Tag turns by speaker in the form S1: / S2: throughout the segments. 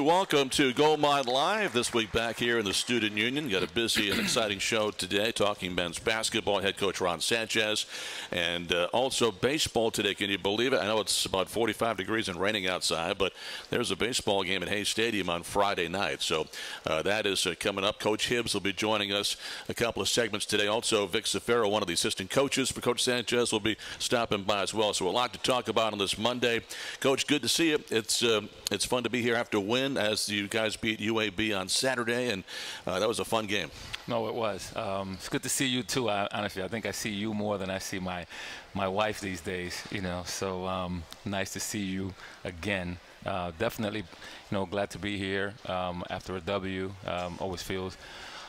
S1: Welcome to Gold Mine Live this week back here in the Student Union. Got a busy and exciting show today, talking men's basketball. Head coach Ron Sanchez, and also baseball today. Can you believe it? I know it's about 45 degrees and raining outside, but there's a baseball game at Hayes Stadium on Friday night. So that is coming up. Coach Hibbs will be joining us a couple of segments today. Also, Vic Sfera, one of the assistant coaches for Coach Sanchez, will be stopping by as well. So a lot to talk about on this Monday. Coach, good to see you. It's fun to be here after a win, as you guys beat UAB on Saturday, and that was a fun game.
S2: No, it was. It's good to see you too. Honestly, I think I see you more than I see my wife these days. You know, so nice to see you again. Definitely, glad to be here after a W. Always feels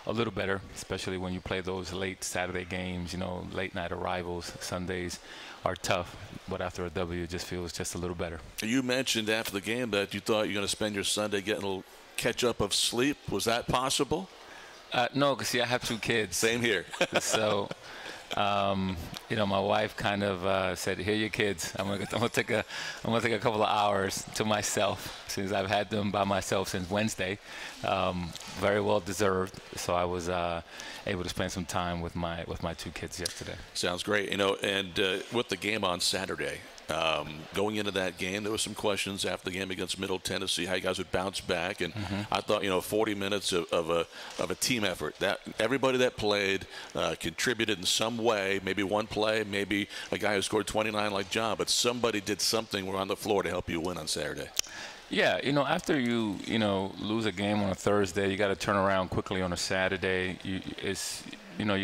S2: a little better, especially when you play those late Saturday games. Late night arrivals. Sundays are tough, but after a W, it just feels just a little better. You
S1: mentioned after the game that you thought you were going to spend your Sunday getting a little catch up of sleep. Was that possible?
S2: No, because see, I have two kids.
S1: Same here.
S2: So, my wife kind of said, "Here, your kids. I'm gonna take a couple of hours to myself, since I've had them by myself since Wednesday. Very well deserved. So I was able to spend some time with my two kids yesterday.
S1: Sounds great. And with the game on Saturday, going into that game, there were some questions after the game against Middle Tennessee, how you guys would bounce back. And I thought, 40 minutes of a team effort. That everybody that played contributed in some way. Maybe one play, maybe a guy who scored 29 like John, but somebody did something on the floor to help you win on Saturday.
S2: Yeah, after you lose a game on a Thursday, you got to turn around quickly on a Saturday. You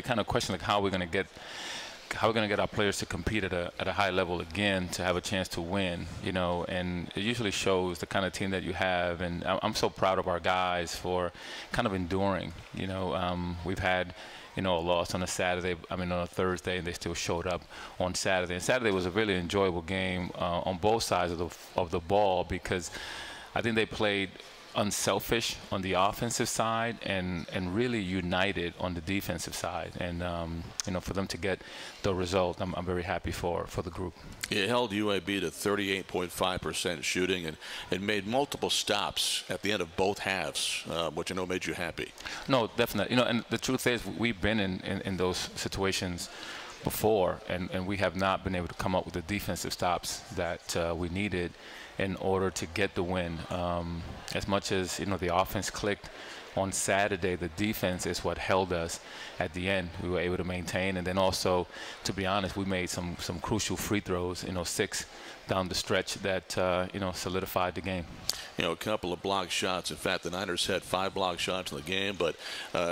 S2: kind of question, like, how we're going to get our players to compete at a high level again, to have a chance to win, and it usually shows the kind of team that you have. And I'm so proud of our guys for kind of enduring. We've had a loss on a Thursday, and they still showed up on Saturday. And Saturday was a really enjoyable game on both sides of the ball, because I think they played unselfish on the offensive side and really united on the defensive side. And for them to get the result, I'm very happy for the group.
S1: It held UAB to 38.5% shooting and made multiple stops at the end of both halves, which I know made you happy.
S2: No, definitely. And the truth is, we've been in those situations before, and we have not been able to come up with the defensive stops that we needed in order to get the win. As much as the offense clicked on Saturday, the defense is what held us at the end. We were able to maintain, and then also, to be honest, we made some crucial free throws, 6 down the stretch that solidified the game.
S1: A couple of block shots. In fact, the Niners had 5 block shots in the game, but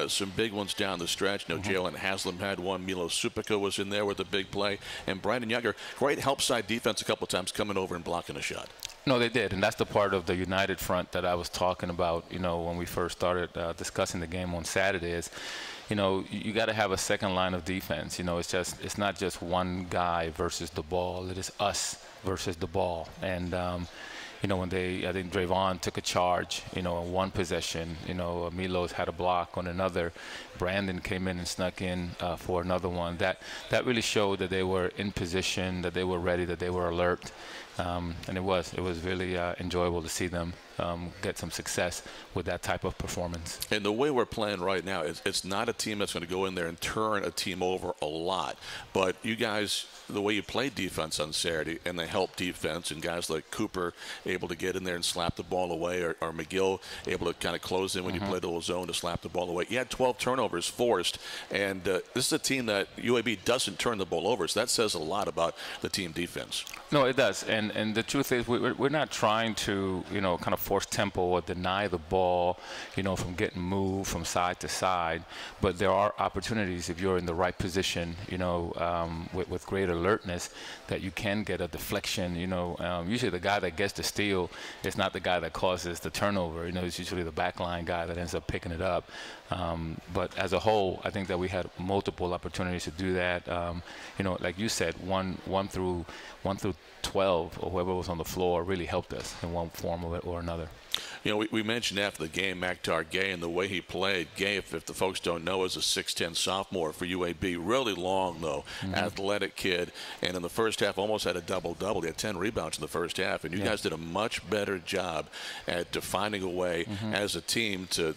S1: some big ones down the stretch. Jalen Haslam had one. Milo Supica was in there with a big play, and Brandon Younger, great help side defense a couple of times, coming over and blocking a shot.
S2: No, they did, and that's the part of the united front that I was talking about, when we first started discussing the game on Saturday. Is, you got to have a second line of defense. It's not just one guy versus the ball. It is us versus the ball. And when I think Drayvon took a charge, in one possession, Milos had a block on another. Brandon came in and snuck in for another one. That really showed that they were in position, that they were ready, that they were alert. And it was really enjoyable to see them get some success with that type of performance.
S1: And the way we're playing right now, it's not a team that's going to go in there and turn a team over a lot. But you guys, the way you played defense on Saturday, and they helped defense, and guys like Cooper able to get in there and slap the ball away, or McGill able to kind of close in when you played a little zone to slap the ball away. You had 12 turnovers forced, and this is a team that UAB doesn't turn the ball over, so that says a lot about the team defense.
S2: No, it does. And the truth is, we're not trying to, kind of force tempo or deny the ball, from getting moved from side to side. But there are opportunities, if you're in the right position, with great alertness, that you can get a deflection. Usually the guy that gets the steal is not the guy that causes the turnover. It's usually the backline guy that ends up picking it up. But as a whole, I think that we had multiple opportunities to do that. Like you said, 1 through 12, or whoever was on the floor really helped us in one form or another.
S1: You know, we mentioned after the game Maktar Gay and the way he played. Gay, if the folks don't know, is a 6'10 sophomore for UAB. Really long, though, athletic kid. And in the first half, almost had a double-double. He had 10 rebounds in the first half. And you guys did a much better job at finding a way as a team to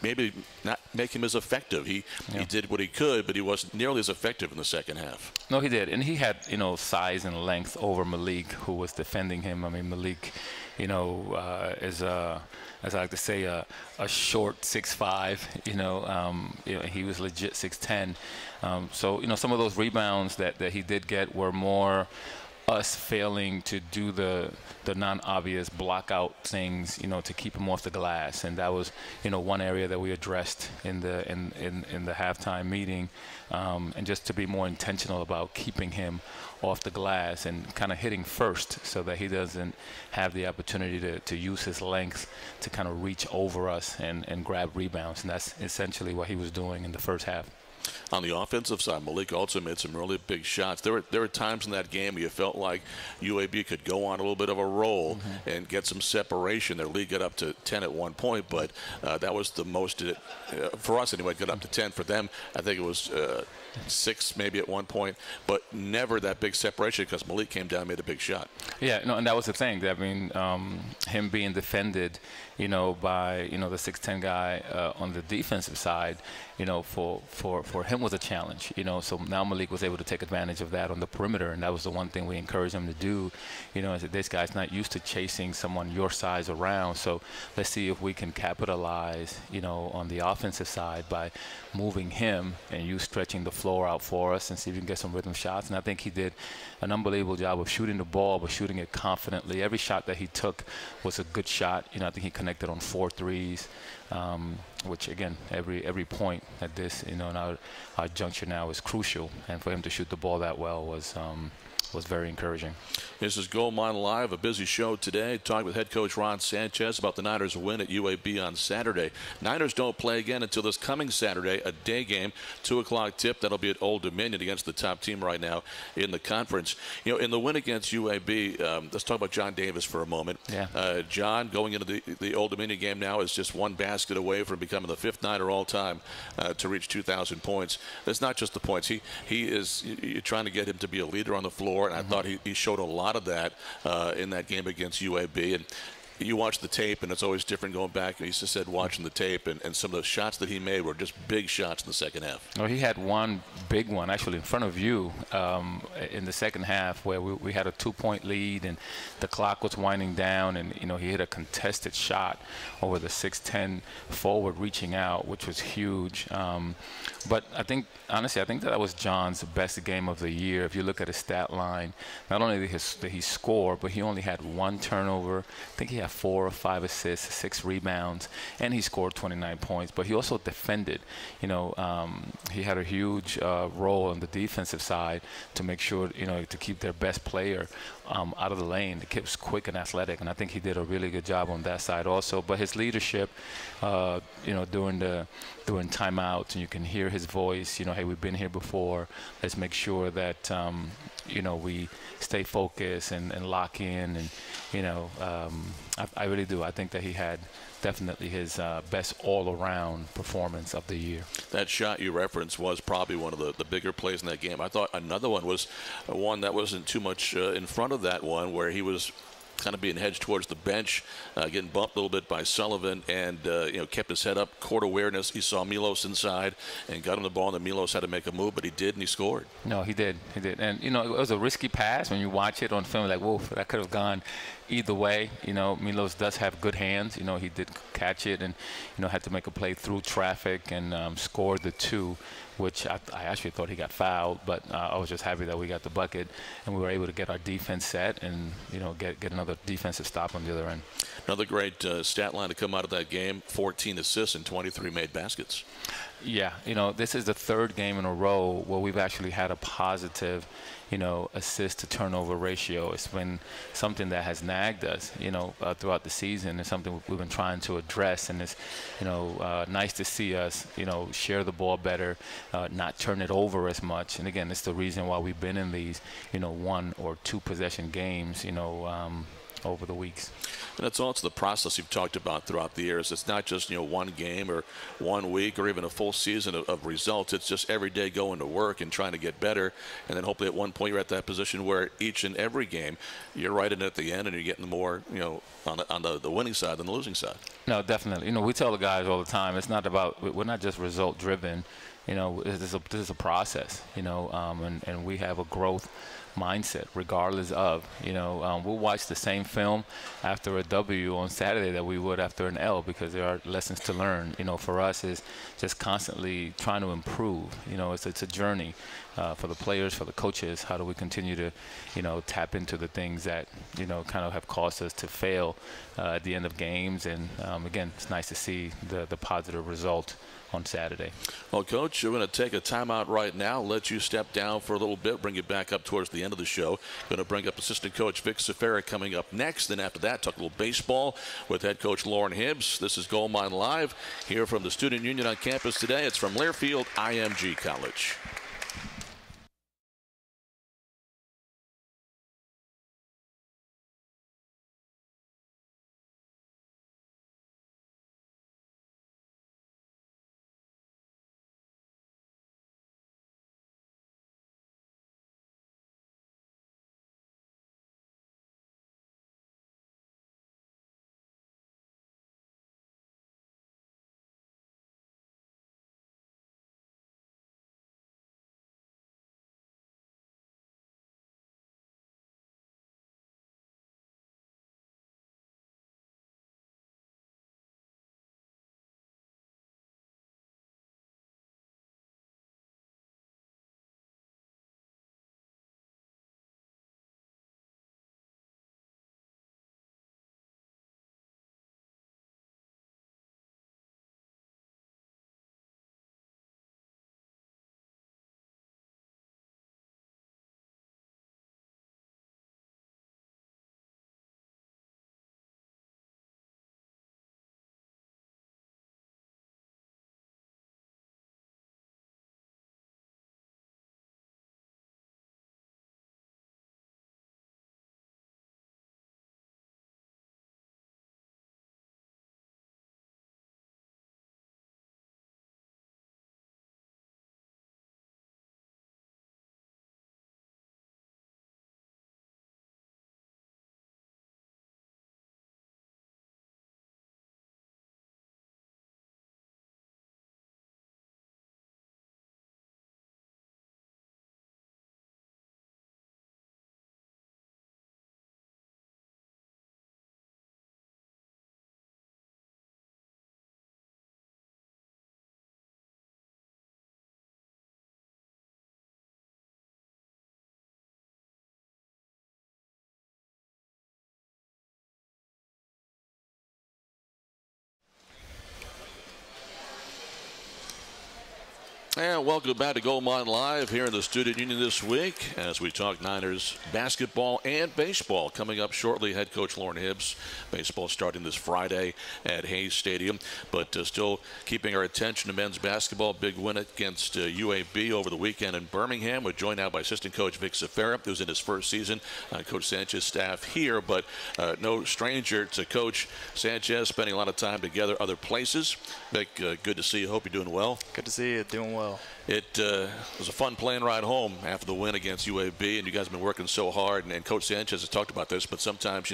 S1: maybe not make him as effective. He did what he could, but he wasn't nearly as effective in the second half.
S2: No, he did. And he had, size and length over Malik, who was defending him. I mean, Malik, is as I like to say, a short 6'5", he was legit 6'10". So, some of those rebounds that he did get were more us failing to do the non-obvious block out things, to keep him off the glass, and that was, one area that we addressed in the halftime meeting, and just to be more intentional about keeping him off the glass and kind of hitting first, so that he doesn't have the opportunity to use his length to kind of reach over us and grab rebounds, and that's essentially what he was doing in the first half.
S1: On the offensive side, Malik also made some really big shots. There were times in that game where you felt like UAB could go on a little bit of a roll and get some separation. Their lead got up to 10 at one point, but that was the most, for us anyway, got up to 10. For them, I think it was 6 maybe at one point, but never that big separation because Malik came down and made a big shot. Yeah,
S2: no, and that was the thing. I mean, him being defended, by, the 6'10" guy on the defensive side, for him was a challenge, so now Malik was able to take advantage of that on the perimeter, and that was the one thing we encouraged him to do, is that this guy's not used to chasing someone your size around, so let's see if we can capitalize, on the offensive side by moving him and you stretching the floor out for us and see if we can get some rhythm shots. And I think he did an unbelievable job of shooting the ball, but shooting it confidently. Every shot that he took was a good shot. I think he connected on 4 threes, which again, every point at this, in our juncture now is crucial. And for him to shoot the ball that well was very encouraging.
S1: This is Gold Mine Live, a busy show today. Talking with head coach Ron Sanchez about the Niners' win at UAB on Saturday. Niners don't play again until this coming Saturday, a day game, 2 o'clock tip. That'll be at Old Dominion against the top team right now in the conference. In the win against UAB, let's talk about John Davis for a moment.
S2: Yeah.
S1: John, going into the Old Dominion game now, is just one basket away from becoming the 5th Niner all-time to reach 2,000 points. That's not just the points. You're trying to get him to be a leader on the floor, and I thought he showed a lot of that in that game against UAB. And you watch the tape, and it's always different going back. And he just said watching the tape, and some of the shots that he made were just big shots in the second half.
S2: Well, he had one big one actually in front of you in the second half where we had a 2-point lead, and the clock was winding down, and he hit a contested shot over the 6'10" forward reaching out, which was huge. But honestly, I think that was John's best game of the year. If you look at his stat line, not only did he score, but he only had 1 turnover. I think he had 4 or 5 assists, 6 rebounds, and he scored 29 points. But he also defended. He had a huge role on the defensive side to make sure, to keep their best player out of the lane. The kid was quick and athletic, and I think he did a really good job on that side also. But his leadership, during timeouts, and you can hear his voice, hey, we've been here before. Let's make sure that, we stay focused and lock in. And, I really do. I think that he had definitely his best all-around performance of the year.
S1: That shot you referenced was probably one of the bigger plays in that game. I thought another one was one that wasn't too much in front of that one, where he was kind of being hedged towards the bench, getting bumped a little bit by Sullivan, and kept his head up, court awareness. He saw Milos inside and got him the ball, and then Milos had to make a move, but he did, and he scored.
S2: No, he did. And it was a risky pass. When you watch it on film, like, whoa, that could have gone either way. Milos does have good hands. He did catch it and had to make a play through traffic and scored the 2, which I actually thought he got fouled, but I was just happy that we got the bucket and we were able to get our defense set and get another defensive stop on the other end.
S1: Another great stat line to come out of that game: 14 assists and 23 made baskets.
S2: Yeah, this is the third game in a row where we've actually had a positive, assist to turnover ratio. It's been something that has nagged us, throughout the season. It's something we've been trying to address, and it's, nice to see us, share the ball better, not turn it over as much. And again, it's the reason why we've been in these, 1 or 2 possession games, over the weeks.
S1: And it's also the process you've talked about throughout the years. It's not just, one game or 1 week or even a full season of results. It's just every day going to work and trying to get better. And then hopefully at one point you're at that position where each and every game you're right in at the end and you're getting more, on the winning side than the losing side.
S2: No, definitely. We tell the guys all the time, it's not about, we're not just result driven. This is a process, and we have a growth mindset regardless of, we'll watch the same film after a W on Saturday that we would after an L, because there are lessons to learn. For us is just constantly trying to improve. It's a journey for the players, for the coaches. How do we continue to, tap into the things that, kind of have caused us to fail at the end of games. And again, it's nice to see the positive result on Saturday.
S1: Well, Coach, we're going to take a timeout right now, let you step down for a little bit, bring you back up towards the end of the show. Going to bring up assistant coach Vic Sfera coming up next. Then after that, talk a little baseball with head coach Loren Hibbs. This is Gold Mine Live here from the Student Union on campus today. It's from Learfield IMG College. And welcome back to Gold Mine Live here in the Student Union this week as we talk Niners basketball and baseball. Coming up shortly, head coach Loren Hibbs. Baseball starting this Friday at Hayes Stadium, but still keeping our attention to men's basketball. Big win against UAB over the weekend in Birmingham. We're joined now by assistant coach Vic Sfera, who's in his first season on Coach Sanchez's staff here, but no stranger to Coach Sanchez, spending a lot of time together other places. Vic, good to see you. Hope you're doing well.
S3: Good to see you. Doing well.
S1: It was a fun plane ride home after the win against UAB, and you guys have been working so hard. And Coach Sanchez has talked about this, but sometimes,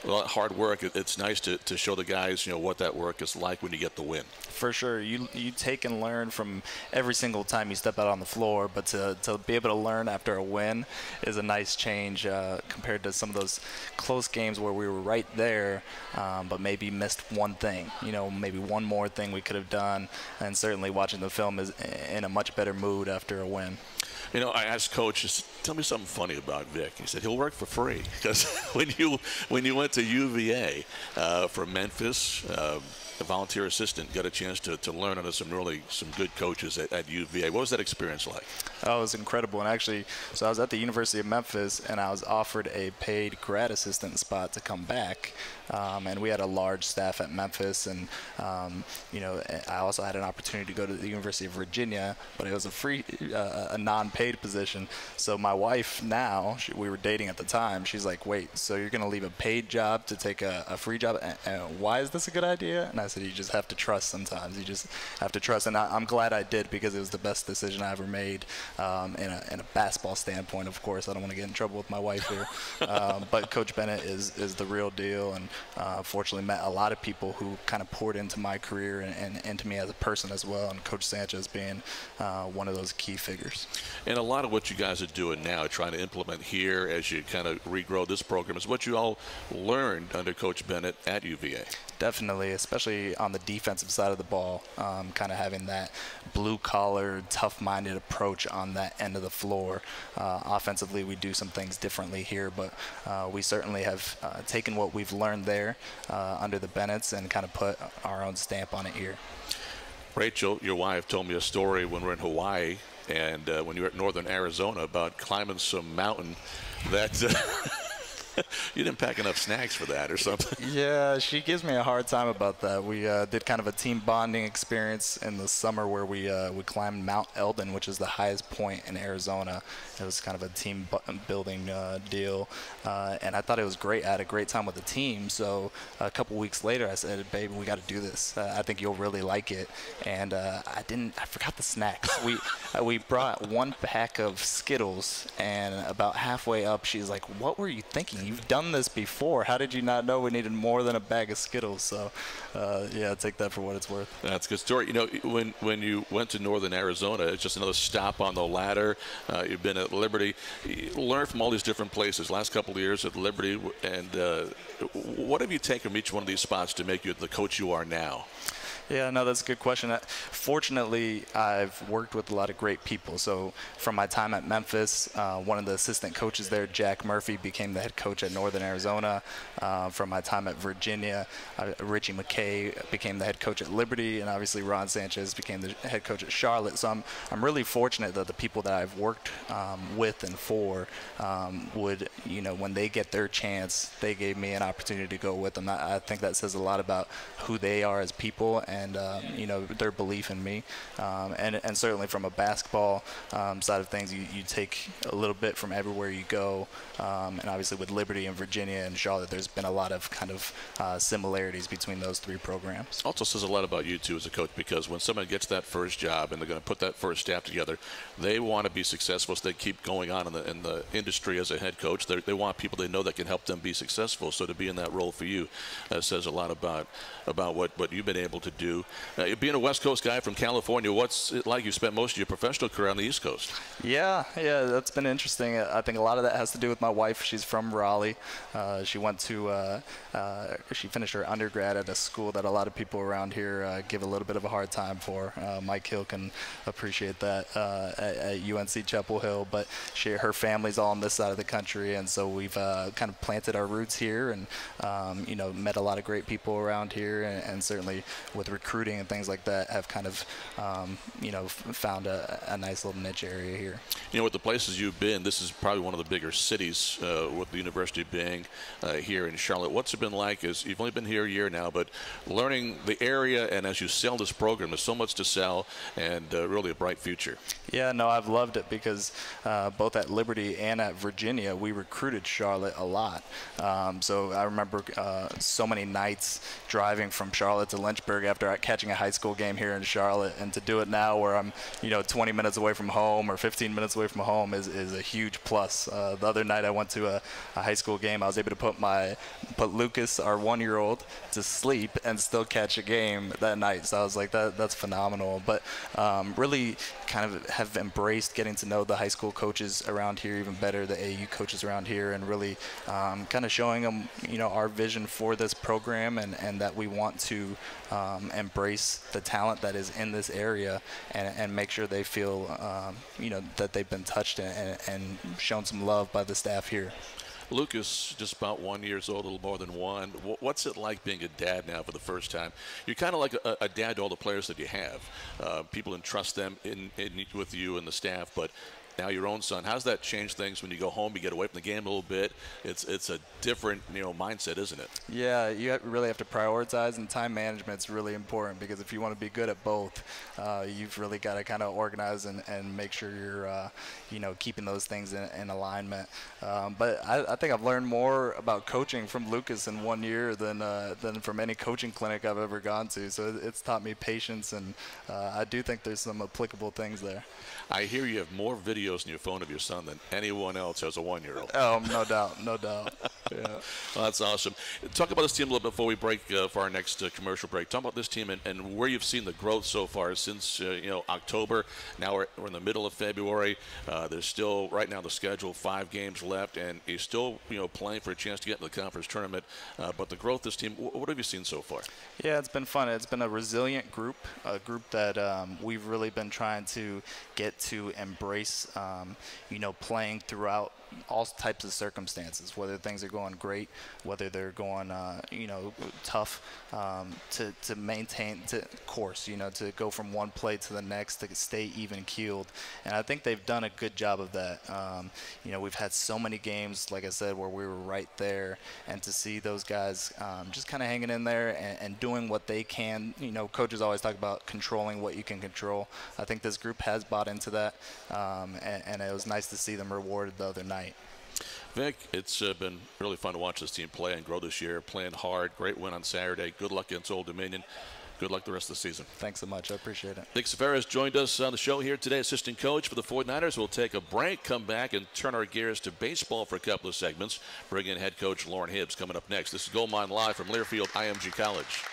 S1: hard work, it's nice to show the guys, what that work is like when you get the win.
S3: For sure. You take and learn from every single time you step out on the floor, but to be able to learn after a win is a nice change compared to some of those close games where we were right there, but maybe missed one thing, maybe one more thing we could have done. And certainly watching the film is in a much better mood after a win.
S1: You know, I asked Coach, just tell me something funny about Vic. He said he'll work for free because when you went to UVA from Memphis, a volunteer assistant, got a chance to learn under some good coaches at UVA. What was that experience like?
S3: Oh, it was incredible. And actually, so I was at the University of Memphis, and I was offered a paid grad assistant spot to come back. And we had a large staff at Memphis, and you know, I also had an opportunity to go to the University of Virginia, but it was a free, a non-paid position. So my wife now, we were dating at the time. She's like, "Wait, so you're going to leave a paid job to take a free job? And why is this a good idea?" And I said, "You just have to trust sometimes. You just have to trust." And I'm glad I did, because it was the best decision I ever made in a basketball standpoint. Of course, I don't want to get in trouble with my wife here, but Coach Bennett is the real deal, and fortunately met a lot of people who kind of poured into my career and into me as a person as well, and Coach Sanchez being one of those key figures.
S1: And a lot of what you guys are doing now, trying to implement here as you kind of regrow this program, is what you all learned under Coach Bennett at UVA.
S3: Definitely, especially on the defensive side of the ball, kind of having that blue-collar, tough-minded approach on that end of the floor. Offensively, we do some things differently here, but we certainly have taken what we've learned there under the Bennetts and kind of put our own stamp on it here. Rachel,
S1: your wife, told me a story when we were in Hawaii and when you were at northern Arizona about climbing some mountain that you didn't pack enough snacks for that or something.
S3: Yeah, she gives me a hard time about that. We did kind of a team bonding experience in the summer where we climbed Mount Eldon, which is the highest point in Arizona. It was kind of a team building deal, and I thought it was great. I had a great time with the team. So a couple weeks later, I said, "Baby, we got to do this. I think you'll really like it." And I forgot the snacks. We brought one pack of Skittles, and about halfway up, she's like, "What were you thinking? You've done this before. How did you not know we needed more than a bag of Skittles?" So, yeah, take that for what it's worth.
S1: That's a good story. You know, when you went to northern Arizona, it's just another stop on the ladder. You've been at Liberty. You learned from all these different places. Last couple of years at Liberty, and what have you taken from each one of these spots to make you the coach you are now?
S3: Yeah, no, that's a good question. Fortunately, I've worked with a lot of great people. So from my time at Memphis, one of the assistant coaches there, Jack Murphy, became the head coach at Northern Arizona. From my time at Virginia, Richie McKay became the head coach at Liberty, and obviously Ron Sanchez became the head coach at Charlotte. So I'm really fortunate that the people that I've worked with and for would, you know, when they get their chance, they gave me an opportunity to go with them. I think that says a lot about who they are as people, and you know, their belief in me, and certainly from a basketball side of things, you take a little bit from everywhere you go, and obviously with Liberty and Virginia and Charlotte, there's been a lot of kind of similarities between those three programs.
S1: Also says a lot about you too as a coach, because when someone gets that first job and they're going to put that first staff together, they want to be successful, so they keep going on in the industry as a head coach. They want people they know that can help them be successful. So to be in that role for you says a lot about what you've been able to do. Being a West Coast guy from California, what's it like? You spent most of your professional career on the East Coast.
S3: Yeah, that's been interesting. I think a lot of that has to do with my wife. She's from Raleigh. She went to, she finished her undergrad at a school that a lot of people around here give a little bit of a hard time for. Mike Hill can appreciate that at UNC Chapel Hill, but her family's all on this side of the country, and so we've kind of planted our roots here, and you know, met a lot of great people around here, and certainly with recruiting and things like that have kind of you know, found a nice little niche area here.
S1: You know, with the places you've been, this is probably one of the bigger cities with the university being here in Charlotte. What's it been like? As you've only been here a year now, but learning the area, and as you sell this program, there's so much to sell, and really a bright future.
S3: Yeah, no, I've loved it, because both at Liberty and at Virginia, we recruited Charlotte a lot. So I remember so many nights driving from Charlotte to Lynchburg after catching a high school game here in Charlotte, and to do it now where I'm, you know, 20 minutes away from home or 15 minutes away from home is a huge plus. The other night I went to a high school game. I was able to put Lucas, our 1-year-old, to sleep and still catch a game that night. So I was like, that's phenomenal. But really kind of have embraced getting to know the high school coaches around here even better, the AU coaches around here, and really kind of showing them, you know, our vision for this program, and that we want to embrace the talent that is in this area and make sure they feel, that they've been touched and shown some love by the staff here.
S1: Lucas, just about 1 year old, a little more than one. What's it like being a dad now for the first time? You're kind of like a dad to all the players that you have. People entrust them with you and the staff, but now your own son. How's that change things when you go home? You get away from the game a little bit. It's a different mindset, isn't it?
S3: Yeah, you really have to prioritize, and time management is really important because if you want to be good at both, you've really got to kind of organize and make sure you're keeping those things in alignment. But I think I've learned more about coaching from Lucas in 1 year than from any coaching clinic I've ever gone to. So it's taught me patience, and I do think there's some applicable things there.
S1: I hear you have more videos in your phone of your son than anyone else as a 1 year old.
S3: Oh, no doubt, no doubt. Yeah.
S1: Well, that's awesome. Talk about this team a little bit before we break for our next commercial break. Talk about this team and where you've seen the growth so far since October. Now we're in the middle of February. There's still right now the schedule 5 games left, and you're still playing for a chance to get in the conference tournament. But the growth of this team, what have you seen so far?
S3: Yeah, it's been fun. It's been a resilient group, a group that we've really been trying to get to embrace, playing throughout all types of circumstances, whether things are going great, whether they're going, tough, to maintain the course, to go from one play to the next, to stay even keeled. And I think they've done a good job of that. We've had so many games, like I said, where we were right there, and to see those guys just kind of hanging in there and doing what they can. Coaches always talk about controlling what you can control. I think this group has bought into that, and it was nice to see them rewarded the other night.
S1: Vic, it's been really fun to watch this team play and grow this year, playing hard. Great win on Saturday. Good luck against Old Dominion. Good luck the rest of the season.
S3: Thanks so much. I appreciate it.
S1: Vic Sfera has joined us on the show here today, assistant coach for the 49ers. We'll take a break, come back, and turn our gears to baseball for a couple of segments. Bring in head coach Loren Hibbs coming up next. This is Gold Mine Live from Learfield IMG College.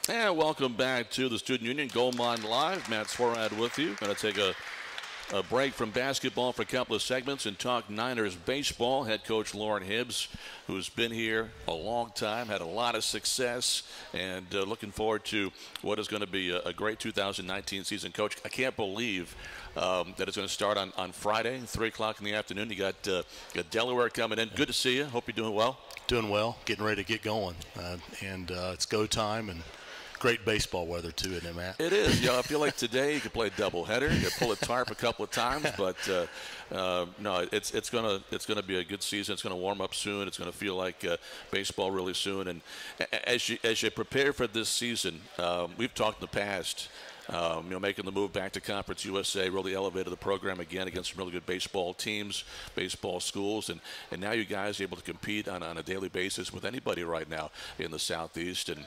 S1: And welcome back to the Student Union Gold Mine Live. Matt Sweirad with you. Going to take a break from basketball for a couple of segments and talk Niners baseball. Head coach Loren Hibbs, who's been here a long time, had a lot of success, and looking forward to what is going to be a great 2019 season. Coach, I can't believe that it's going to start on Friday, 3 o'clock in the afternoon. You got Delaware coming in. Good to see you. Hope you're doing well.
S4: Doing well. Getting ready to get going. And it's go time. And great baseball weather too, isn't it, Matt?
S1: It is. You know, I feel like today you could play a doubleheader. You could pull a tarp a couple of times, but no, it's gonna be a good season. It's gonna warm up soon. It's gonna feel like baseball really soon. And as you prepare for this season, we've talked in the past. Making the move back to Conference USA really elevated the program again against some really good baseball teams, baseball schools, and now you guys are able to compete on a daily basis with anybody right now in the Southeast and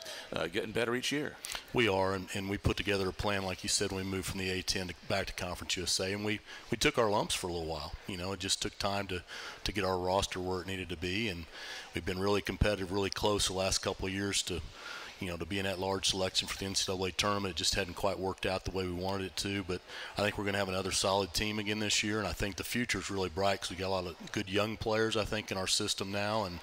S1: getting better each year.
S4: We are, and we put together a plan, like you said, when we moved from the A-10 back to Conference USA, and we took our lumps for a little while. It just took time to get our roster where it needed to be, and we've been really competitive, really close the last couple of years to be in that large selection for the NCAA tournament. It just hadn't quite worked out the way we wanted it to, but I think we're going to have another solid team again this year, and I think the future is really bright because we got a lot of good young players, I think, in our system now, and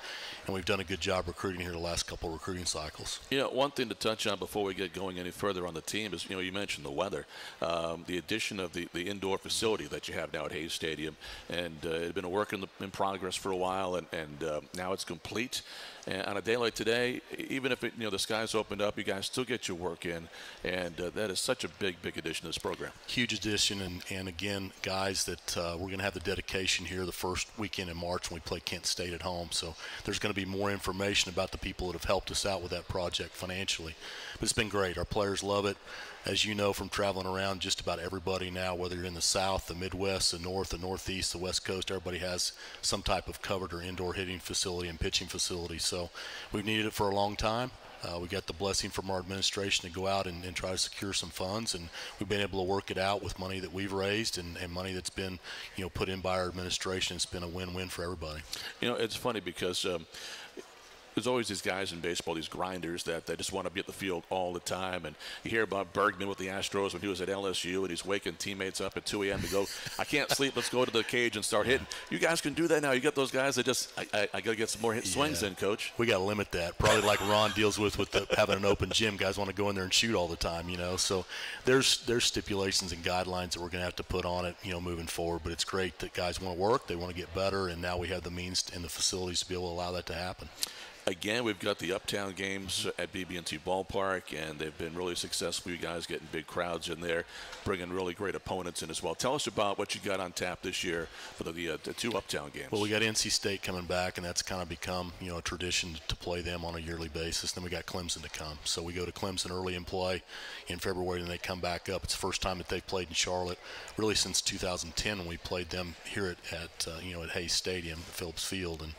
S4: we've done a good job recruiting here the last couple of recruiting cycles.
S1: One thing to touch on before we get going any further on the team is, you mentioned the weather. The addition of the indoor facility that you have now at Hayes Stadium, and it had been a work in progress for a while, and now it's complete. And on a day like today, even if the skies opened up, you guys still get your work in, and that is such a big addition to this program.
S4: Huge addition, and again, guys, that we're going to have the dedication here the first weekend in March when we play Kent State at home. So there's going to be more information about the people that have helped us out with that project financially. But it's been great. Our players love it. As you know from traveling around, just about everybody now, whether you're in the South, the Midwest, the North, the Northeast, the West Coast, everybody has some type of covered or indoor hitting facility and pitching facility. So we've needed it for a long time. We got the blessing from our administration to go out and try to secure some funds, and we've been able to work it out with money that we've raised and money that's been put in by our administration. It's been a win-win for everybody.
S1: It's funny because there's always these guys in baseball, these grinders that they just want to be at the field all the time. And you hear about Bergman with the Astros when he was at LSU, and he's waking teammates up at 2 a.m. to go, I can't sleep, let's go to the cage and start hitting. You guys can do that now. You got those guys that just, I got to get some more hit swings in, Coach.
S4: We got to limit that. Probably like Ron deals with having an open gym. Guys want to go in there and shoot all the time, So there's stipulations and guidelines that we're going to have to put on it, moving forward. But it's great that guys want to work, they want to get better, and now we have the means and the facilities to be able to allow that to happen.
S1: Again, we've got the Uptown games at BB&T Ballpark, and they've been really successful. You guys getting big crowds in there, bringing really great opponents in as well. Tell us about what you got on tap this year for the 2 Uptown games.
S4: Well, we got NC State coming back, and that's kind of become a tradition to play them on a yearly basis. Then we got Clemson to come, so we go to Clemson early in play in February, and they come back up. It's the first time that they've played in Charlotte, really since 2010 when we played them here at Hayes Stadium, Phillips Field, and.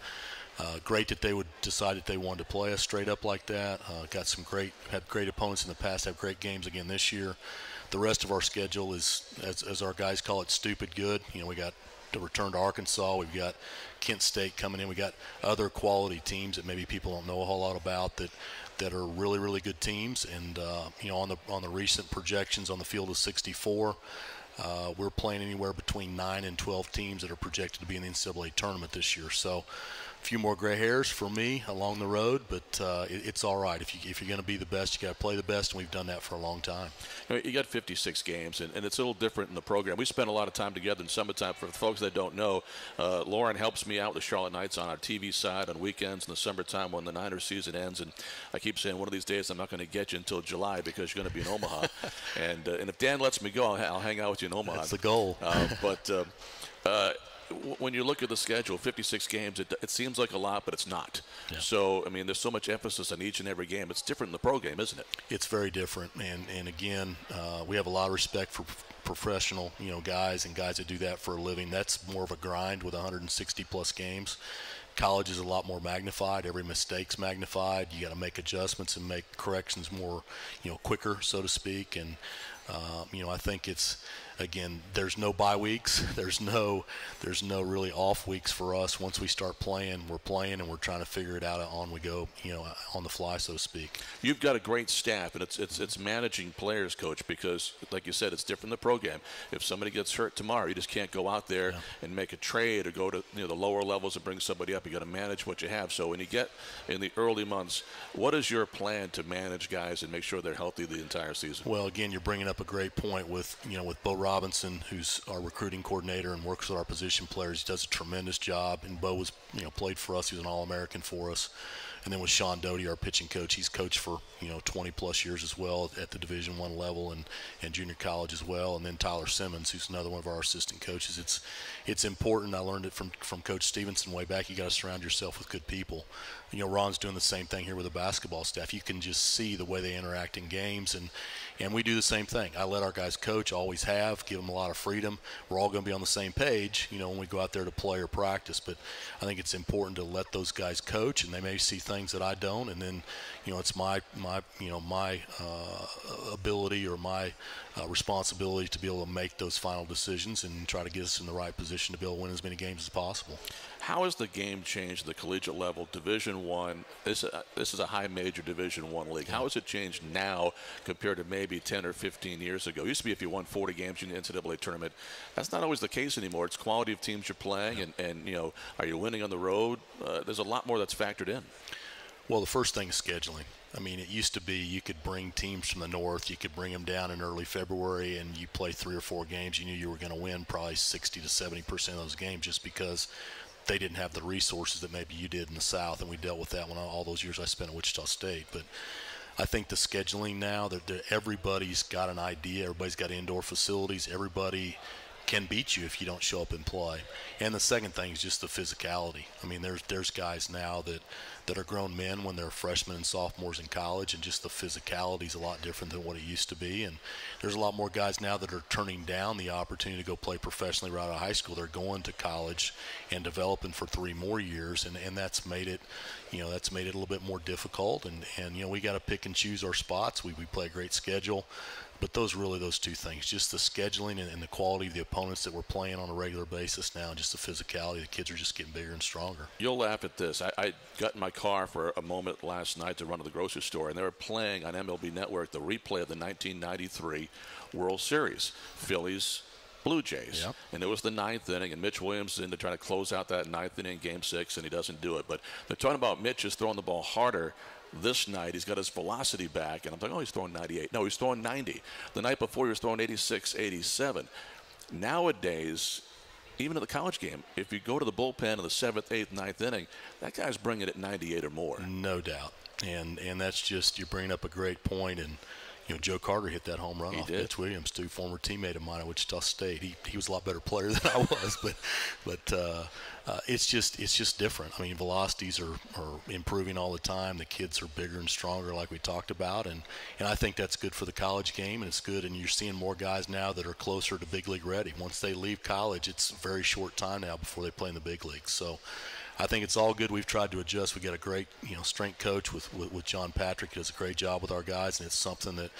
S4: Great that they would decide that they wanted to play us straight up like that. Had great opponents in the past, have great games again this year. The rest of our schedule is, as our guys call it, stupid good. We got to return to Arkansas. We've got Kent State coming in. We got other quality teams that maybe people don't know a whole lot about that are really, really good teams. And on the recent projections on the field of 64. We're playing anywhere between 9 and 12 teams that are projected to be in the NCAA tournament this year. So a few more gray hairs for me along the road, but it's all right. If you're going to be the best, you got to play the best, and we've done that for a long time.
S1: You got 56 games, and it's a little different in the program. We spend a lot of time together in summertime. For the folks that don't know, Loren helps me out with the Charlotte Knights on our TV side on weekends in the summertime when the Niners season ends. And I keep saying one of these days I'm not going to get you until July because you're going to be in Omaha. and if Dan lets me go, I'll hang out with you in Omaha.
S4: That's the goal.
S1: When you look at the schedule, 56 games, it seems like a lot, but it's not.
S4: Yeah.
S1: So, there's so much emphasis on each and every game. It's different in the pro game, isn't it?
S4: It's very different. And again, we have a lot of respect for professional, guys and guys that do that for a living. That's more of a grind with 160-plus games. College is a lot more magnified. Every mistake's magnified. You got to make adjustments and make corrections more, quicker, so to speak. And, I think it's again, there's no bye weeks. There's no really off weeks for us. Once we start playing, we're playing, and we're trying to figure it out on we go, on the fly, so to speak.
S1: You've got a great staff, and it's managing players, Coach, because, like you said, it's different in the program. If somebody gets hurt tomorrow, you just can't go out there and make a trade or go to the lower levels and bring somebody up. You got to manage what you have. So when you get in the early months, what is your plan to manage guys and make sure they're healthy the entire season?
S4: Well, again, you're bringing up a great point with Bo Robinson, who's our recruiting coordinator and works with our position players. He does a tremendous job, and Bo was played for us. He was an All-American for us. And then with Sean Doty, our pitching coach, he's coached for 20 plus years as well at the Division I level and junior college as well. And then Tyler Simmons, who's another one of our assistant coaches. It's important. I learned it from Coach Stevenson way back. You got to surround yourself with good people. Ron's doing the same thing here with the basketball staff. You can just see the way they interact in games, and we do the same thing. I let our guys coach, always have, give them a lot of freedom. We're all going to be on the same page, when we go out there to play or practice. But I think it's important to let those guys coach, and they may see things that I don't, and then it's my ability or my responsibility to be able to make those final decisions and try to get us in the right position to be able to win as many games as possible.
S1: How has the game changed at the collegiate level? Division I, this is a high major Division I league. How has it changed now compared to maybe 10 or 15 years ago? It used to be if you won 40 games in the NCAA tournament. That's not always the case anymore. It's quality of teams you're playing, and are you winning on the road? There's a lot more that's factored in.
S4: Well, the first thing is scheduling. I mean, it used to be you could bring teams from the north, you could bring them down in early February, and you play 3 or 4 games. You knew you were going to win probably 60 to 70% of those games just because they didn't have the resources that maybe you did in the South, and we dealt with that when all those years I spent at Wichita State. But I think the scheduling now, that everybody's got an idea, everybody's got indoor facilities, everybody can beat you if you don't show up and play. And the second thing is just the physicality. I mean, there's guys now that are grown men when they're freshmen and sophomores in college, and just the physicality is a lot different than what it used to be. And there's a lot more guys now that are turning down the opportunity to go play professionally right out of high school. They're going to college and developing for 3 more years, and that's made it a little bit more difficult. And we got to pick and choose our spots. We play a great schedule. But those 2 things, just the scheduling and the quality of the opponents that we're playing on a regular basis now, and just the physicality. The kids are just getting bigger and stronger.
S1: You'll laugh at this. I got in my car for a moment last night to run to the grocery store, and they were playing on MLB Network the replay of the 1993 World Series, Phillies Blue Jays.
S4: Yep.
S1: And it was the 9th inning, and Mitch Williams is in to try to close out that 9th inning, Game 6, and he doesn't do it. But they're talking about Mitch is throwing the ball harder this night. He's got his velocity back, and I'm thinking, he's throwing 98. No, he's throwing 90. The night before, he was throwing 86, 87. Nowadays, even at the college game, if you go to the bullpen in the 7th, 8th, 9th inning, that guy's bringing it 98 or more.
S4: No doubt. And that's just, you're bringing up a great point. And Joe Carter hit that home run off Mitch Williams, too, former teammate of mine at Wichita State. He was a lot better player than I was, but it's just different. I mean, velocities are improving all the time. The kids are bigger and stronger, like we talked about, and I think that's good for the college game, and it's good. And you're seeing more guys now that are closer to big league ready. Once they leave college, it's a very short time now before they play in the big leagues. So I think it's all good. We've tried to adjust. We got a great, strength coach with John Patrick. He does a great job with our guys, and it's something that,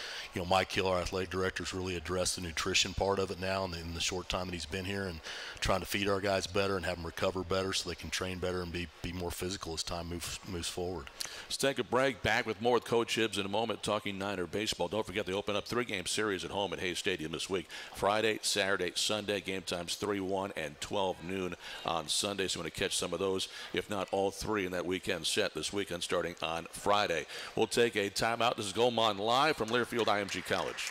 S4: Mike Hill, our athletic director, has really addressed the nutrition part of it now in the short time that he's been here, and trying to feed our guys better and have them recover better so they can train better and be more physical as time moves forward.
S1: Let's take a break. Back with more with Coach Hibbs in a moment, talking Niner baseball. Don't forget they open up 3-game series at home at Hayes Stadium this week. Friday, Saturday, Sunday. Game times 3, 1, and 12 noon on Sunday. So you want to catch some of those, if not all 3 in that weekend set this weekend starting on Friday. We'll take a timeout. This is Goldmine live from Learfield IMG College.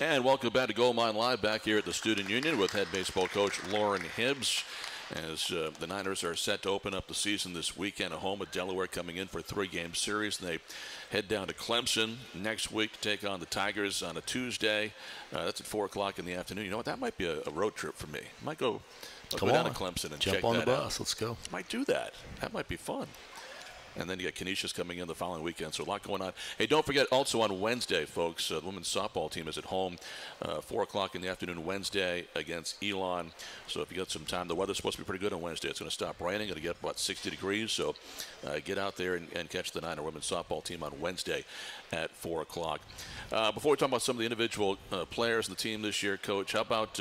S1: And welcome back to Gold Mine Live back here at the Student Union with head baseball coach Loren Hibbs. As the Niners are set to open up the season this weekend at home with Delaware coming in for a 3-game series. And they head down to Clemson next week to take on the Tigers on a Tuesday. That's at 4 o'clock in the afternoon. You know what? That might be a road trip for me. I might go down to Clemson and
S4: jump
S1: check
S4: on
S1: that
S4: the bus.
S1: out.
S4: Let's go.
S1: Might do that. That might be fun. And then you got Canisius coming in the following weekend, so a lot going on. Hey, don't forget, also on Wednesday, folks, the women's softball team is at home, 4 o'clock in the afternoon Wednesday against Elon. So if you got some time, the weather's supposed to be pretty good on Wednesday. It's going to stop raining. Going to get about 60 degrees. So get out there and catch the Niner women's softball team on Wednesday at 4 o'clock. Before we talk about some of the individual players in the team this year, Coach, how about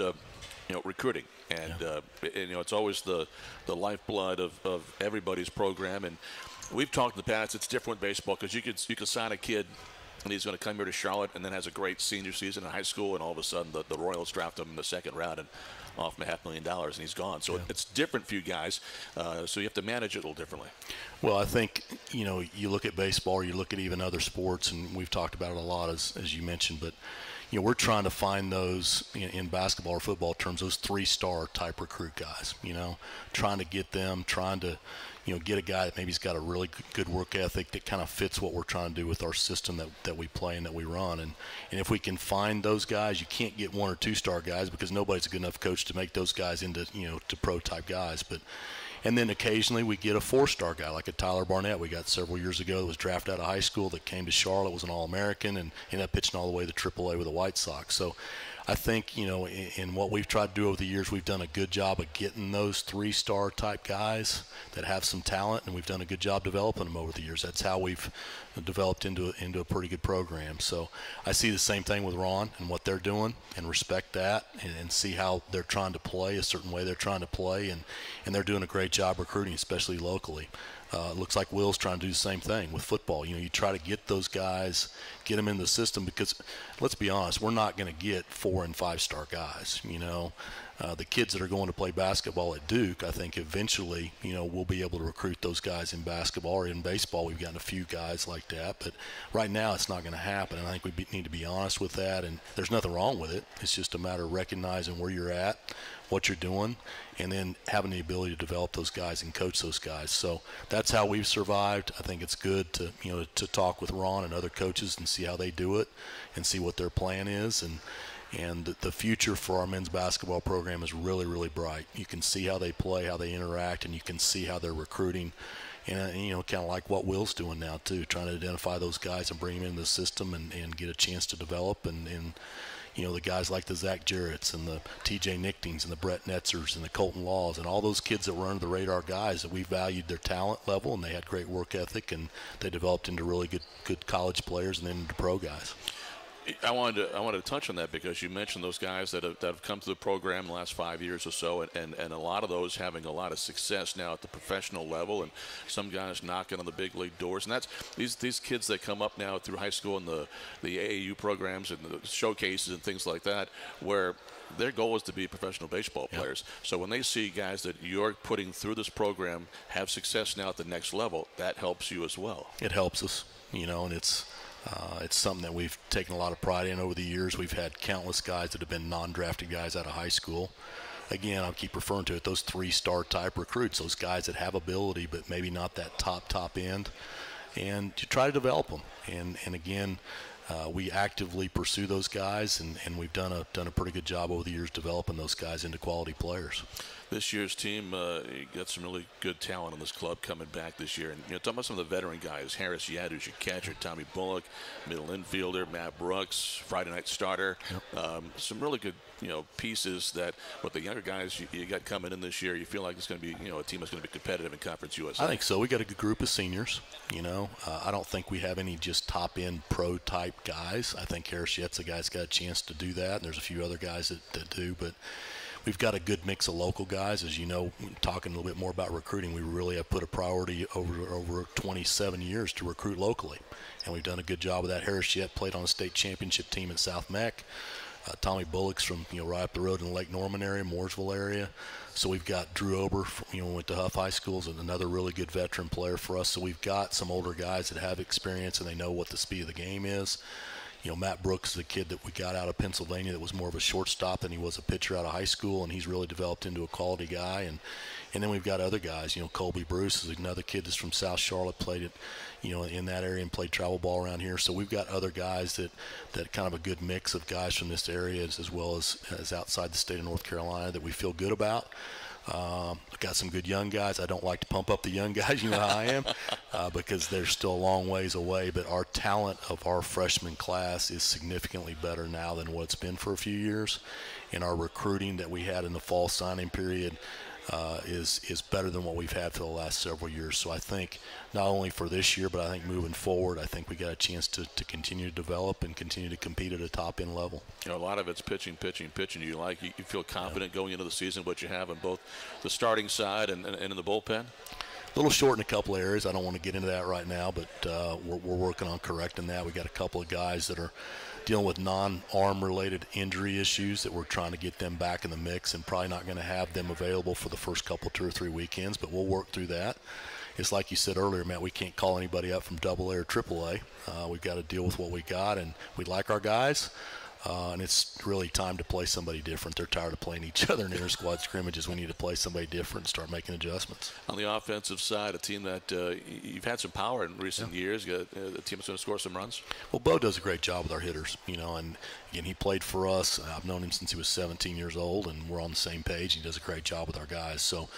S1: recruiting? And, it's always the lifeblood of everybody's program. And we've talked in the past, it's different with baseball because you could sign a kid and he's going to come here to Charlotte and then has a great senior season in high school, and all of a sudden the Royals draft him in the second round and offer him $500,000 and he's gone. So it's different for you guys. So you have to manage it a little differently.
S4: Well, I think, you look at baseball or you look at even other sports, and we've talked about it a lot as you mentioned, but we're trying to find those in basketball or football terms, those 3-star type recruit guys, trying to get them, trying to, get a guy that maybe has got a really good work ethic that kind of fits what we're trying to do with our system that we play and that we run. And if we can find those guys, you can't get 1 or 2-star guys because nobody's a good enough coach to make those guys into, to pro type guys. And then occasionally we get a 4-star guy like a Tyler Barnett we got several years ago that was drafted out of high school that came to Charlotte, was an All-American, and ended up pitching all the way to AAA with the White Sox. So I think, in what we've tried to do over the years, we've done a good job of getting those 3-star type guys that have some talent, and we've done a good job developing them over the years. That's how we've developed into a pretty good program. So I see the same thing with Ron and what they're doing, and respect that, and see how they're trying to play a certain way they're trying to play, and they're doing a great job recruiting, especially locally. It looks like Will's trying to do the same thing with football. You try to get those guys, get them in the system, because let's be honest, we're not going to get 4- and 5-star guys. The kids that are going to play basketball at Duke, I think eventually, we'll be able to recruit those guys in basketball or in baseball. We've gotten a few guys like that, but right now it's not going to happen. And I think we need to be honest with that, and there's nothing wrong with it. It's just a matter of recognizing where you're at, what you're doing, and then having the ability to develop those guys and coach those guys. So that's how we've survived. I think it's good to to talk with Ron and other coaches and see how they do it and see what their plan is. And the future for our men's basketball program is really, really bright. You can see how they play, how they interact, and you can see how they're recruiting. And, kind of like what Will's doing now, too, trying to identify those guys and bring them into the system and get a chance to develop. And the guys like the Zach Jarrett's and the T.J. Nichtings and the Brett Netzers and the Colton Laws and all those kids that were under the radar guys that we valued their talent level, and they had great work ethic, and they developed into really good college players and then into pro guys.
S1: I wanted to touch on that because you mentioned those guys that have come through the program in the last 5 years or so, and a lot of those having a lot of success now at the professional level, and some guys knocking on the big league doors. And that's these kids that come up now through high school and the AAU programs and the showcases and things like that, where their goal is to be professional baseball players. Yep. So when they see guys that you're putting through this program have success now at the next level, that helps you as well.
S4: It helps us, and it's something that we've taken a lot of pride in over the years. We've had countless guys that have been non-drafted guys out of high school. Again, I'll keep referring to it, those 3-star type recruits, those guys that have ability but maybe not that top end, and to try to develop them. And again, we actively pursue those guys, and we've done a pretty good job over the years developing those guys into quality players.
S1: This year's team, you got some really good talent on this club coming back this year. And talking about some of the veteran guys, Harris Yad, who's your catcher, Tommy Bullock, middle infielder, Matt Brooks, Friday night starter. Yep. Some really good, pieces that with the younger guys you got coming in this year, you feel like it's going to be, a team that's going to be competitive in Conference USA.
S4: I think so. We got a good group of seniors. I don't think we have any just top-end pro-type guys. I think Harris Yad's a guy that's got a chance to do that, and there's a few other guys that do, but we've got a good mix of local guys. As you know, talking a little bit more about recruiting, we really have put a priority over 27 years to recruit locally, and we've done a good job of that. Harris Yet played on a state championship team at South Meck. Tommy Bullock's from right up the road in the Lake Norman area, Mooresville area. So we've got Drew Ober, went to Huff High Schools, and another really good veteran player for us. So we've got some older guys that have experience and they know what the speed of the game is. Matt Brooks is a kid that we got out of Pennsylvania that was more of a shortstop than he was a pitcher out of high school, and he's really developed into a quality guy. And then we've got other guys. Colby Bruce is another kid that's from South Charlotte, played it, in that area and played travel ball around here. So we've got other guys that kind of a good mix of guys from this area as well as outside the state of North Carolina that we feel good about. We've got some good young guys. I don't like to pump up the young guys, you know how I am, because they're still a long ways away. But our talent of our freshman class is significantly better now than what it's been for a few years. And our recruiting that we had in the fall signing period is better than what we've had for the last several years. So I think not only for this year, but I think moving forward, I think we got a chance to continue to develop and continue to compete at a top-end level.
S1: A lot of it's pitching. You feel confident going into the season what you have on both the starting side and in the bullpen?
S4: A little short in a couple of areas. I don't want to get into that right now, but we're working on correcting that. We got a couple of guys that are dealing with non-arm related injury issues that we're trying to get them back in the mix, and probably not going to have them available for the first couple 2 or 3 weekends, but we'll work through that. It's like you said earlier, Matt, we can't call anybody up from AA or AAA. We've got to deal with what we got, and we like our guys. And it's really time to play somebody different. They're tired of playing each other in inter-squad scrimmages. We need to play somebody different and start making adjustments.
S1: On the offensive side, a team that you've had some power in recent years, a team that's going to score some runs?
S4: Well, Bo does a great job with our hitters, and again, he played for us. I've known him since he was 17 years old, and we're on the same page. He does a great job with our guys. So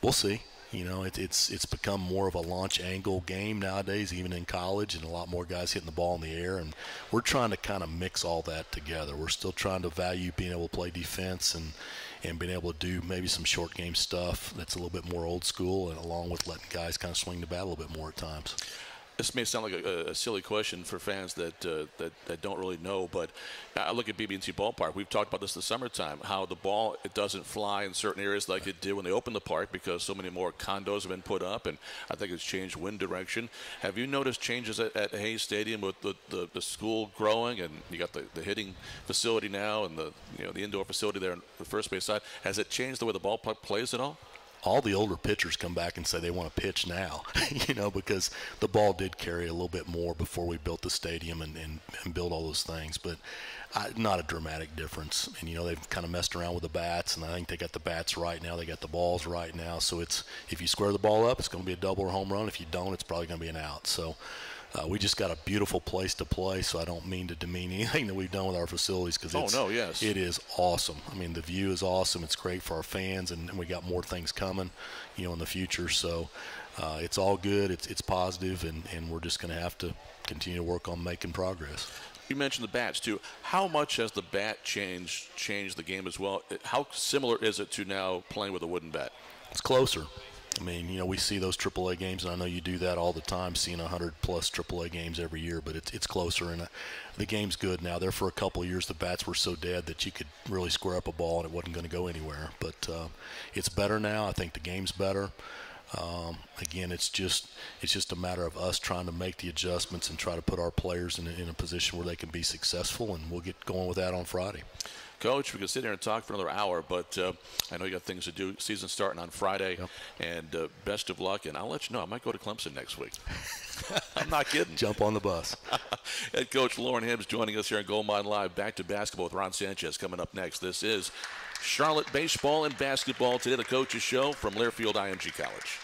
S4: we'll see. It's become more of a launch angle game nowadays, even in college, and a lot more guys hitting the ball in the air. And we're trying to kind of mix all that together. We're still trying to value being able to play defense and being able to do maybe some short game stuff that's a little bit more old school, and along with letting guys kind of swing the bat a little bit more at times.
S1: This may sound like a silly question for fans that don't really know, but I look at BB&T Ballpark. We've talked about this in the summertime, how the ball, it doesn't fly in certain areas like it did when they opened the park because so many more condos have been put up, and I think it's changed wind direction. Have you noticed changes at Hayes Stadium with the school growing, and you got the hitting facility now and the indoor facility there on the first base side? Has it changed the way the ballpark plays at all?
S4: All the older pitchers come back and say they want to pitch now, because the ball did carry a little bit more before we built the stadium and built all those things. But not a dramatic difference. And, they've kind of messed around with the bats, and I think they got the bats right now. They got the balls right now. So if you square the ball up, it's going to be a double or home run. If you don't, it's probably going to be an out. So we just got a beautiful place to play, so I don't mean to demean anything that we've done with our facilities because it is awesome. I mean, the view is awesome. It's great for our fans, and we got more things coming, in the future. So it's all good. It's positive, and we're just going to have to continue to work on making progress.
S1: You mentioned the bats, too. How much has the bat changed the game as well? How similar is it to now playing with a wooden bat?
S4: It's closer. I mean, we see those AAA games, and I know you do that all the time, seeing 100-plus AAA games every year, but it's closer, and the game's good now. There for a couple of years, the bats were so dead that you could really square up a ball, and it wasn't going to go anywhere. But it's better now. I think the game's better. Again, it's just a matter of us trying to make the adjustments and try to put our players in a position where they can be successful, and we'll get going with that on Friday.
S1: Coach, we could sit here and talk for another hour, but I know you got things to do. Season starting on Friday, and best of luck. And I'll let you know, I might go to Clemson next week. I'm not kidding.
S4: Jump on the bus.
S1: Head coach Loren Hibbs joining us here on Gold Mine Live. Back to basketball with Ron Sanchez coming up next. This is Charlotte baseball and basketball today. The Coaches Show from Learfield IMG College.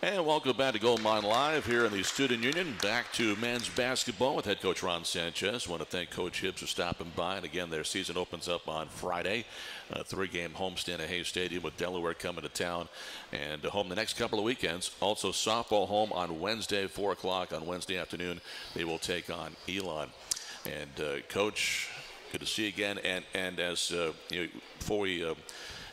S1: And welcome back to Gold Mine Live here in the Student Union. Back to men's basketball with head coach Ron Sanchez. I want to thank Coach Hibbs for stopping by. And again, their season opens up on Friday. A 3-game homestand at Hayes Stadium with Delaware coming to town and home the next couple of weekends. Also softball home on Wednesday, 4 o'clock on Wednesday afternoon. They will take on Elon. And Coach, good to see you again. And as before we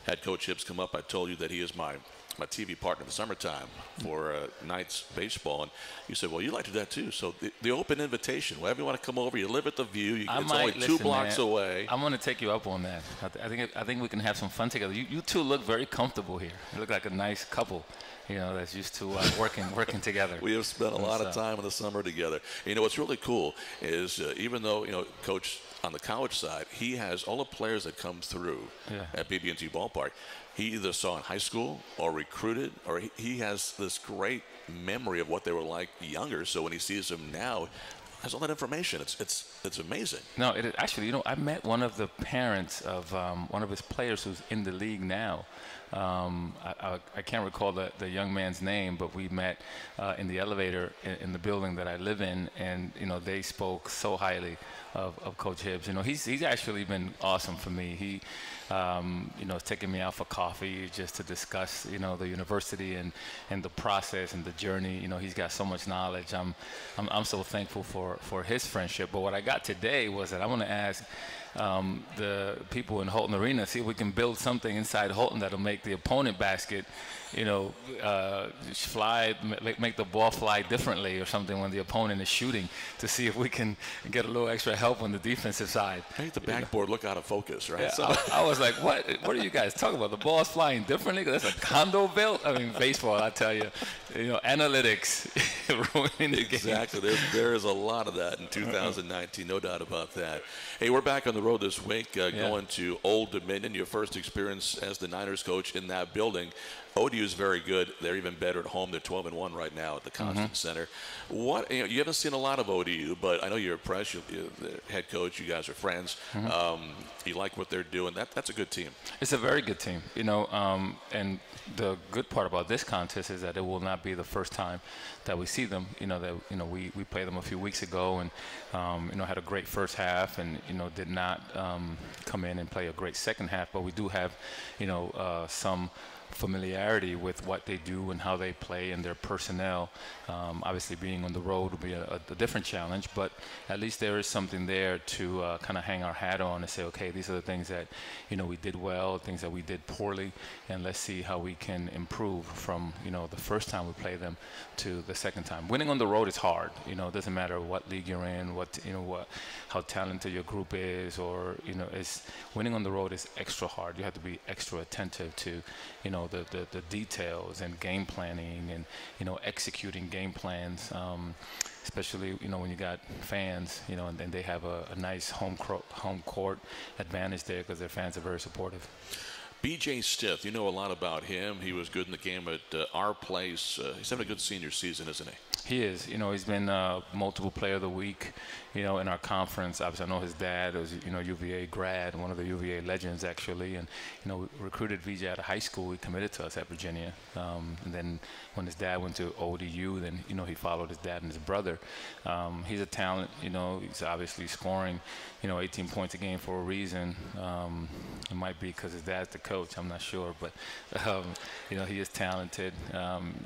S1: had Coach Hibbs come up, I told you that he is my TV partner in the summertime for Knights baseball, and you said, well, you like to do that too. So the open invitation, whenever you want to come over, you live at the View. It's only 2 blocks away.
S2: I'm going to take you up on that. I think we can have some fun together. You two look very comfortable here. You look like a nice couple, that's used to working together.
S1: We have spent a lot of time in the summer together. What's really cool is even though Coach on the college side, he has all the players that come through at BB&T Ballpark. He either saw in high school or recruited, or he has this great memory of what they were like younger. So when he sees them now, has all that information. It's amazing.
S2: No, it actually, I met one of the parents of one of his players who's in the league now. I can't recall the young man's name, but we met in the elevator in the building that I live in, and they spoke so highly of Coach Hibbs. He's actually been awesome for me. He has taken me out for coffee just to discuss the university and the process and the journey. He's got so much knowledge. I'm so thankful for his friendship. But what I got today was that I want to ask the people in Holton Arena, see if we can build something inside Holton that'll make the opponent basket, fly, make the ball fly differently or something when the opponent is shooting, to see if we can get a little extra help on the defensive side.
S1: Make the backboard look out of focus, right?
S2: Yeah, so I was like, what are you guys talking about? The ball's flying differently? That's a condo built? I mean, baseball, I tell you, analytics ruining the game.
S1: Exactly. There is a lot of that in 2019, no doubt about that. Hey, we're back on the road this week, going to Old Dominion, your first experience as the Niners coach in that building. ODU is very good. They're even better at home. They're 12-1 right now at the Constant Center. What you haven't seen a lot of ODU, but I know you're impressed. You're the head coach. You guys are friends. You like what they're doing. That's a good team.
S2: It's a very good team. And the good part about this contest is that it will not be the first time that we see them. We played them a few weeks ago and had a great first half and did not come in and play a great second half. But we do have some familiarity with what they do and how they play and their personnel. Obviously being on the road will be a different challenge, but at least there is something there to kind of hang our hat on and say, okay, these are the things that we did well, things that we did poorly, and let's see how we can improve from the first time we play them to the second time. Winning on the road is hard. It doesn't matter what league you're in, how talented your group is, or winning on the road is extra hard. You have to be extra attentive to the details and game planning and executing game plans, especially when you got fans, and they have a nice home court advantage there because their fans are very supportive.
S1: B.J. Stith, you know a lot about him. He was good in the game at our place. He's having a good senior season, isn't he?
S2: He is. He's been multiple player of the week, in our conference. Obviously, I know his dad was, UVA grad, one of the UVA legends, actually. And, we recruited VJ out of high school. He committed to us at Virginia. And then when his dad went to ODU, then, he followed his dad and his brother. He's a talent. He's obviously scoring, 18 points a game for a reason. It might be because his dad's the coach. I'm not sure. But, he is talented.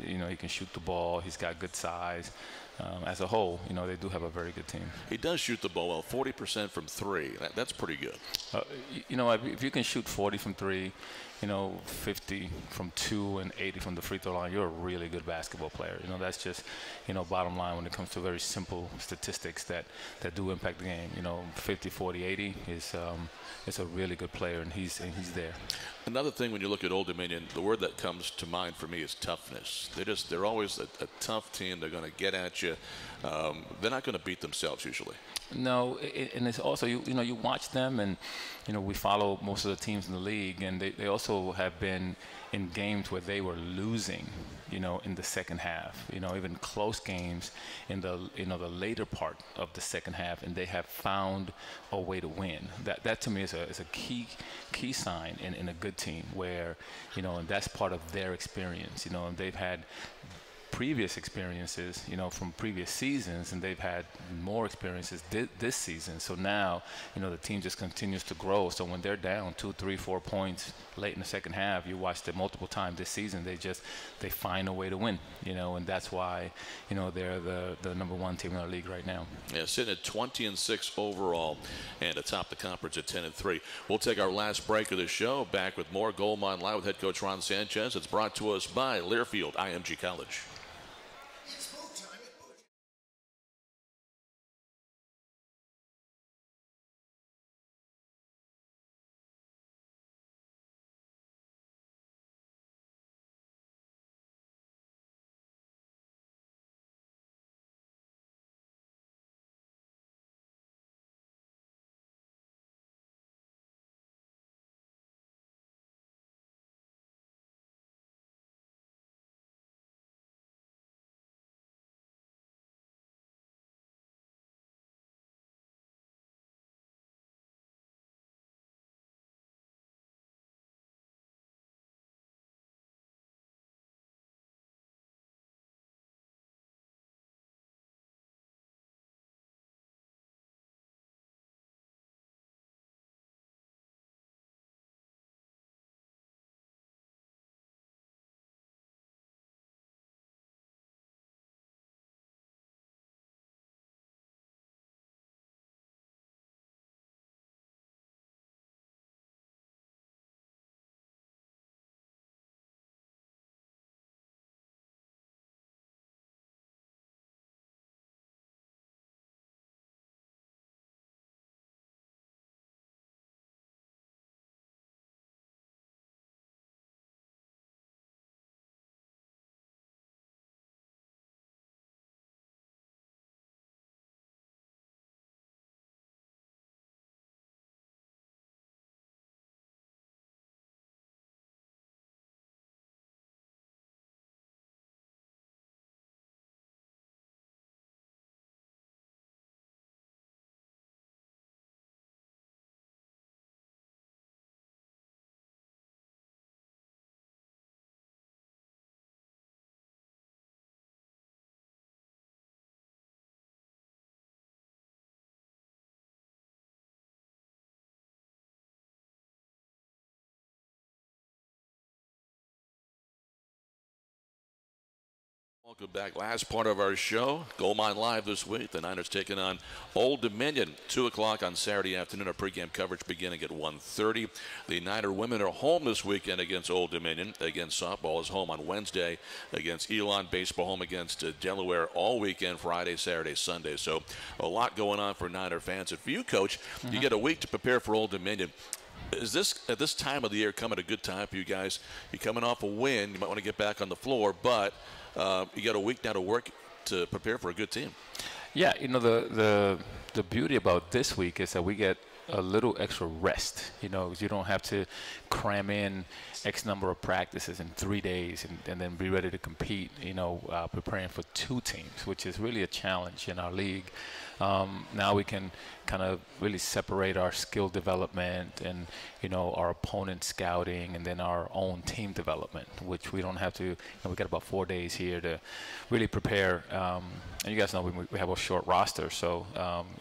S2: He can shoot the ball. He's got good size. As a whole, they do have a very good team.
S1: He does shoot the ball well, 40% from three. That's pretty good.
S2: If you can shoot 40 from three, 50 from two and 80 from the free throw line, you're a really good basketball player. That's just, bottom line when it comes to very simple statistics that do impact the game. 50, 40, 80 is a really good player, and he's there.
S1: Another thing when you look at Old Dominion, the word that comes to mind for me is toughness. They're always a tough team. They're going to get at you. They're not going to beat themselves usually.
S2: No, and it's also you watch them, and we follow most of the teams in the league, and they also have been in games where they were losing, in the second half, even close games in the the later part of the second half, and they have found a way to win. That to me is a key sign in a good team where and that's part of their experience, and they've had previous experiences, from previous seasons, and they've had more experiences this season. So now, the team just continues to grow. So when they're down 2, 3, 4 points late in the second half, you watched it multiple times this season. They find a way to win, and that's why, they're the number 1 team in our league right now.
S1: Yeah, sitting at 20-6 overall, and atop the conference at 10-3. We'll take our last break of the show. Back with more Gold Mine Live with head coach Ron Sanchez. It's brought to us by Learfield IMG College. Welcome back. Last part of our show. Gold Mine Live this week. The Niners taking on Old Dominion. 2 o'clock on Saturday afternoon. Our pregame coverage beginning at 1:30. The Niner women are home this weekend against Old Dominion. Against softball is home on Wednesday against Elon. Baseball home against Delaware all weekend, Friday, Saturday, Sunday. So a lot going on for Niner fans. And for you, Coach, you get a week to prepare for Old Dominion. Is this, at this time of the year, come at a good time for you guys? You're coming off a win. You might want to get back on the floor, but you got a week now to work to prepare for a good team.
S2: Yeah, the beauty about this week is that we get a little extra rest, because you don't have to cram in X number of practices in 3 days and then be ready to compete, preparing for 2 teams, which is really a challenge in our league. Now we can kind of really separate our skill development and, our opponent scouting and then our own team development, which we don't have to, we got about 4 days here to really prepare. And you guys know we have a short roster, so,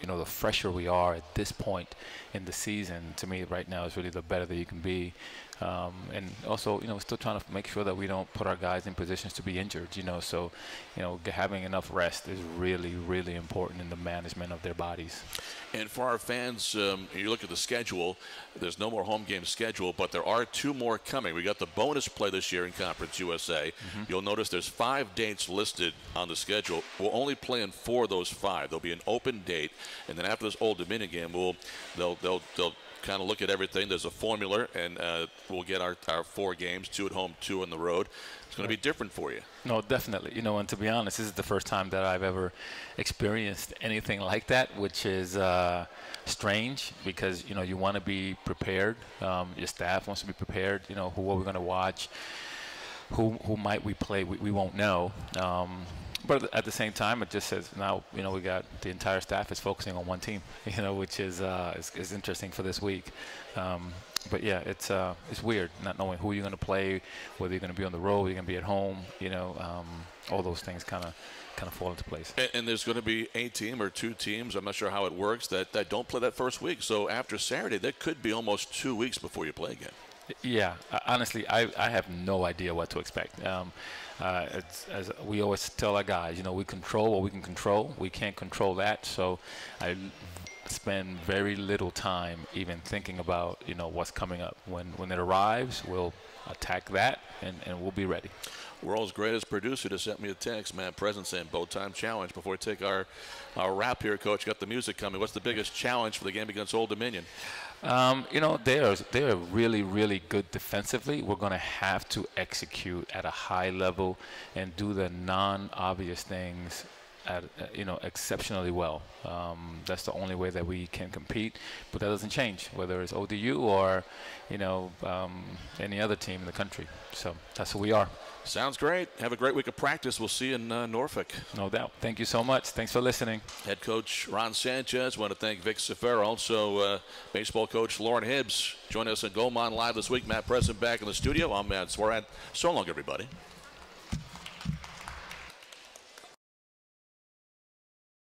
S2: the fresher we are at this point in the season, to me right now is really the better that you can be. And also, we're still trying to make sure that we don't put our guys in positions to be injured, so, having enough rest is really, really important in the management of their bodies.
S1: And for our fans, you look at the schedule, there's no more home game schedule, but there are 2 more coming. We got the bonus play this year in Conference USA. You'll notice there's 5 dates listed on the schedule. We'll only play in 4 of those 5. There'll be an open date, and then after this Old Dominion game, they'll kind of look at everything. There's a formula, and we'll get our 4 games, 2 at home, 2 on the road. It's going to be different for you.
S2: No, definitely. And to be honest, this is the first time that I've ever experienced anything like that, which is strange because, you want to be prepared. Your staff wants to be prepared. Who are we going to watch? Who might we play? We won't know. But at the same time, it just says now, we got the entire staff is focusing on one team, which is interesting for this week. But yeah, it's weird not knowing who you're going to play, whether you're going to be on the road, you're going to be at home. All those things kind of fall into place.
S1: And there's going to be a team or two teams, I'm not sure how it works, that don't play that first week. So after Saturday, that could be almost 2 weeks before you play again.
S2: Yeah, honestly, I have no idea what to expect. As we always tell our guys, we control what we can control. We can't control that, so I spend very little time even thinking about what's coming up. When it arrives, we'll attack that, and we'll be ready.
S1: World's greatest producer just sent me a text, Matt Present, saying bow time challenge. Before we take our wrap here, Coach, got the music coming. What's the biggest challenge for the game against Old Dominion? They are really, really good defensively. We're going to have to execute at a high level and do the non-obvious things exceptionally well. That's the only way that we can compete, but that doesn't change whether it's ODU or any other team in the country. So that's who we are. Sounds great. Have a great week of practice. We'll see you in Norfolk.
S2: No doubt. Thank you so much. Thanks for listening.
S1: Head coach Ron Sanchez. Want to thank Vic Sfera. Also baseball coach Loren Hibbs. Join us in Goldmont Live this week. Matt Present back in the studio. I'm Matt Sweirad. So long, everybody.